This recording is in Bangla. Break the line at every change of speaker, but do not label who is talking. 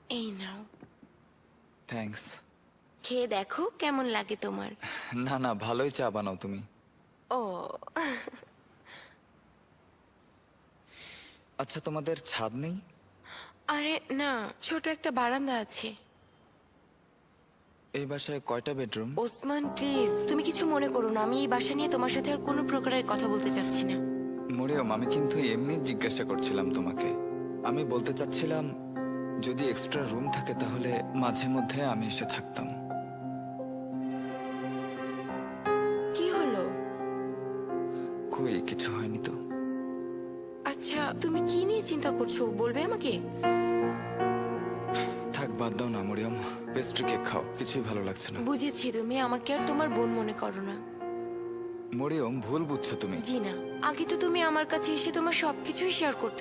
এই নাও,
থ্যাঙ্কস।
খেয়ে দেখো কেমন লাগে তোমার।
না না, ভালোই চা বানাও তুমি।
ও
আচ্ছা, তোমাদের ছাদ নেই?
আরে না, ছোট একটা বারান্দা আছে।
এই বাসায় কয়টা বেডরুম?
ওসমান প্লিজ, তুমি কিছু মনে করো না, আমি এই বাসা নিয়ে তোমার সাথে আর কোনো প্রকারের কথা বলতে চাচ্ছি না।
মরিয়ম, আমি কিন্তু এমনি জিজ্ঞাসা করছিলাম তোমাকে। আমি বলতে চাচ্ছিলাম, যদি এক্সট্রা রুম থাকে তাহলে মাঝে মধ্যে আমি এসে থাকতাম।
কি হলো?
কই, কিছু হয়নি তো।
আচ্ছা, তুমি কি নিয়ে চিন্তা করছো বলবে আমাকে?
থাক, বাদ দাও না মরিয়ম, পেস্ট্রি কেক খাও, কিছুই ভালো লাগছে না।
বুঝেছি, তুমি আমাকে আর তোমার বোন মনে করো না।
মরিয়ম, ভুল বুঝছো তুমি।
জি না, আগে তো তুমি আমার কাছে এসে তোমার সবকিছুই শেয়ার করতে